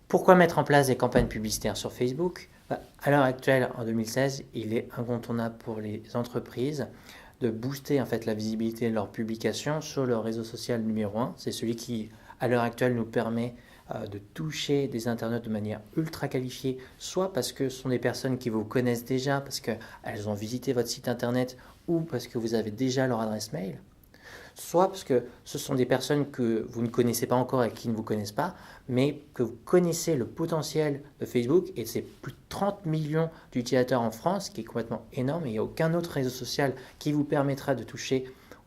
Pourquoi mettre en place des campagnes publicitaires sur Facebook? À l'heure actuelle, en 2016, il est incontournable pour les entreprises de booster en fait la visibilité de leurs publications sur le réseau social numéro un. C'est celui qui, à l'heure actuelle, nous permet de toucher des internautes de manière ultra qualifiée, soit parce que ce sont des personnes qui vous connaissent déjà, parce qu'elles ont visité votre site internet ou parce que vous avez déjà leur adresse mail, soit parce que ce sont des personnes que vous ne connaissez pas encore et qui ne vous connaissent pas, mais que vous connaissez le potentiel de Facebook, et c'est plus de 30 millions d'utilisateurs en France, qui est complètement énorme, et il n'y a aucun autre réseau social qui vous permettra de toucher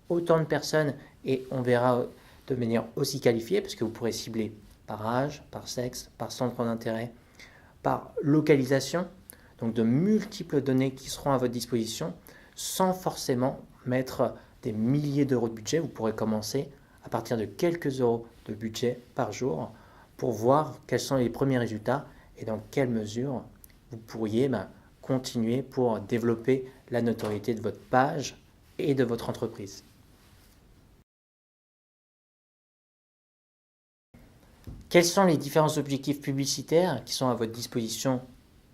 autant de personnes, et on verra de manière aussi qualifiée, parce que vous pourrez cibler par âge, par sexe, par centre d'intérêt, par localisation, donc de multiples données qui seront à votre disposition, sans forcément mettre des milliers d'euros de budget. Vous pourrez commencer à partir de quelques euros de budget par jour pour voir quels sont les premiers résultats et dans quelle mesure vous pourriez continuer pour développer la notoriété de votre page et de votre entreprise. Quels sont les différents objectifs publicitaires qui sont à votre disposition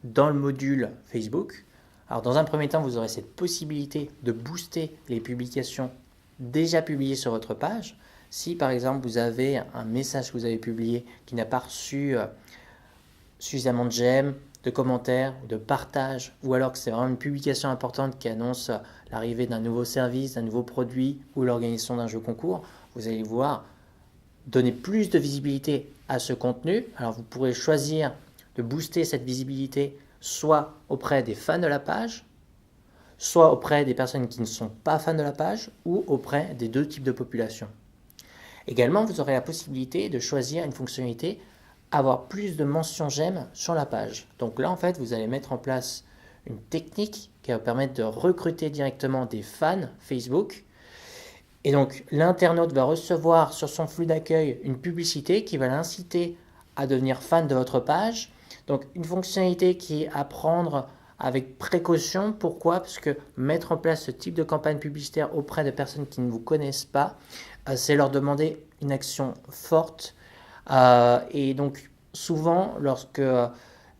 dans le module Facebook? Alors, dans un premier temps, vous aurez cette possibilité de booster les publications déjà publiées sur votre page. Si par exemple vous avez un message que vous avez publié qui n'a pas reçu suffisamment de j'aime, de commentaires, de partages, ou alors que c'est vraiment une publication importante qui annonce l'arrivée d'un nouveau service, d'un nouveau produit ou l'organisation d'un jeu concours, vous allez voir donner plus de visibilité à ce contenu. Alors vous pourrez choisir de booster cette visibilité soit auprès des fans de la page, soit auprès des personnes qui ne sont pas fans de la page, ou auprès des deux types de populations. Également, vous aurez la possibilité de choisir une fonctionnalité avoir plus de mentions j'aime sur la page. Donc là, en fait, vous allez mettre en place une technique qui va permettre de recruter directement des fans Facebook. Et donc, l'internaute va recevoir sur son flux d'accueil une publicité qui va l'inciter à devenir fan de votre page. Donc, une fonctionnalité qui est à prendre avec précaution. Pourquoi? Parce que mettre en place ce type de campagne publicitaire auprès de personnes qui ne vous connaissent pas, c'est leur demander une action forte. Et donc, souvent, lorsque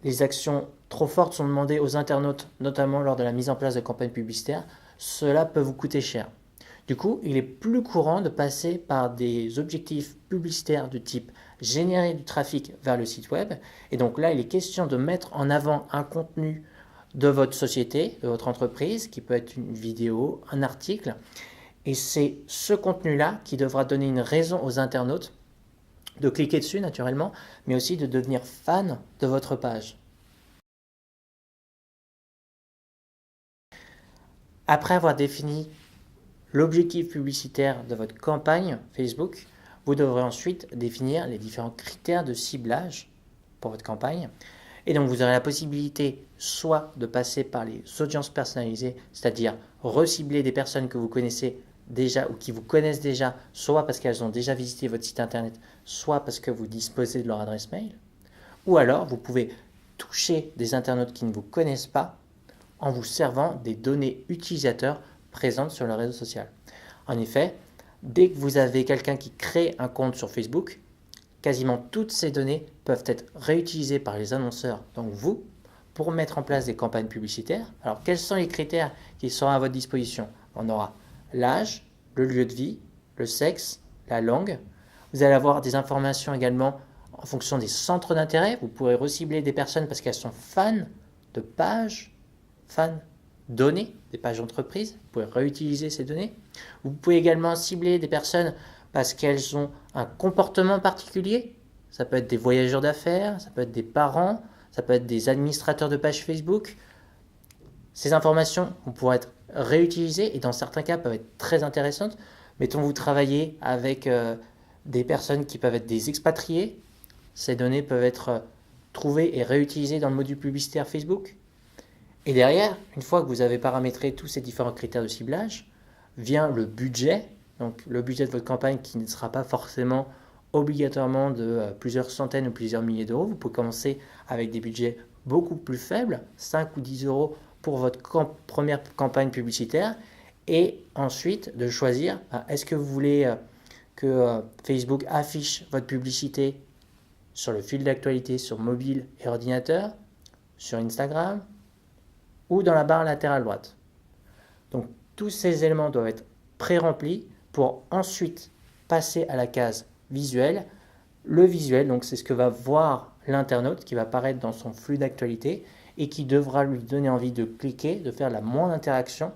les actions trop fortes sont demandées aux internautes, notamment lors de la mise en place de campagnes publicitaires, cela peut vous coûter cher. Du coup, il est plus courant de passer par des objectifs publicitaires du type générer du trafic vers le site web. Et donc là, il est question de mettre en avant un contenu de votre société, de votre entreprise, qui peut être une vidéo, un article. Et c'est ce contenu-là qui devra donner une raison aux internautes de cliquer dessus naturellement, mais aussi de devenir fan de votre page. Après avoir défini l'objectif publicitaire de votre campagne Facebook, vous devrez ensuite définir les différents critères de ciblage pour votre campagne. Et donc, vous aurez la possibilité soit de passer par les audiences personnalisées, c'est-à-dire recibler des personnes que vous connaissez déjà ou qui vous connaissent déjà, soit parce qu'elles ont déjà visité votre site internet, soit parce que vous disposez de leur adresse mail. Ou alors, vous pouvez toucher des internautes qui ne vous connaissent pas en vous servant des données utilisateurs présentes sur le réseau social. En effet, dès que vous avez quelqu'un qui crée un compte sur Facebook, quasiment toutes ces données peuvent être réutilisées par les annonceurs, donc vous, pour mettre en place des campagnes publicitaires. Alors, quels sont les critères qui seront à votre disposition? On aura l'âge, le lieu de vie, le sexe, la langue. Vous allez avoir des informations également en fonction des centres d'intérêt. Vous pourrez recibler des personnes parce qu'elles sont fans de pages, fans données, des pages d'entreprise. Vous pouvez réutiliser ces données. Vous pouvez également cibler des personnes parce qu'elles ont un comportement particulier. Ça peut être des voyageurs d'affaires, ça peut être des parents, ça peut être des administrateurs de pages Facebook. Ces informations vont pouvoir être réutilisées et dans certains cas peuvent être très intéressantes. Mettons vous travaillez avec des personnes qui peuvent être des expatriés. Ces données peuvent être trouvées et réutilisées dans le module publicitaire Facebook. Et derrière, une fois que vous avez paramétré tous ces différents critères de ciblage, vient le budget. Donc le budget de votre campagne qui ne sera pas forcément obligatoirement de plusieurs centaines ou plusieurs milliers d'euros. Vous pouvez commencer avec des budgets beaucoup plus faibles, 5 ou 10 euros pour votre première campagne publicitaire. Et ensuite de choisir, est-ce que vous voulez que Facebook affiche votre publicité sur le fil d'actualité sur mobile et ordinateur, sur Instagram ou dans la barre latérale droite. Donc tous ces éléments doivent être pré-remplis pour ensuite passer à la case visuelle. Le visuel, donc c'est ce que va voir l'internaute qui va apparaître dans son flux d'actualité et qui devra lui donner envie de cliquer, de faire la moindre interaction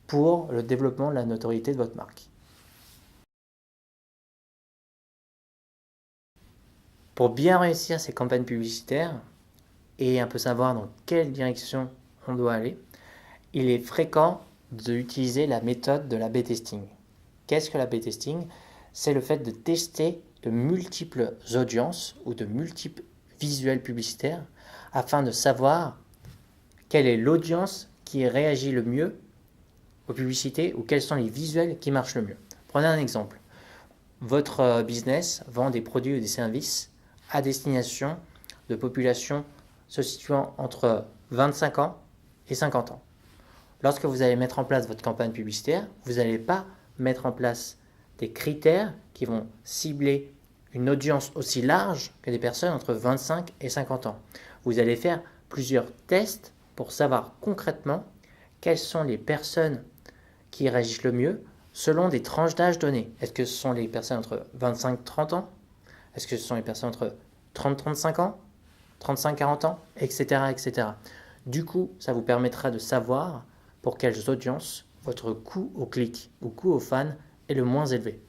pour le développement de la notoriété de votre marque. Pour bien réussir ces campagnes publicitaires et un peu savoir dans quelle direction on doit aller, il est fréquent d'utiliser la méthode de l'A/B testing. Qu'est-ce que l'A/B testing? C'est le fait de tester de multiples audiences ou de multiples visuels publicitaires afin de savoir quelle est l'audience qui réagit le mieux aux publicités ou quels sont les visuels qui marchent le mieux. Prenez un exemple. Votre business vend des produits ou des services à destination de populations se situant entre 25 ans et 50 ans. Lorsque vous allez mettre en place votre campagne publicitaire, vous n'allez pas mettre en place des critères qui vont cibler une audience aussi large que des personnes entre 25 et 50 ans. Vous allez faire plusieurs tests pour savoir concrètement quelles sont les personnes qui réagissent le mieux selon des tranches d'âge données. Est-ce que ce sont les personnes entre 25 et 30 ans? Est-ce que ce sont les personnes entre 30 et 35 ans? 35 et 40 ans? Etc., etc. Du coup, ça vous permettra de savoir pour quelles audiences votre coût au clic ou coût au fan est le moins élevé.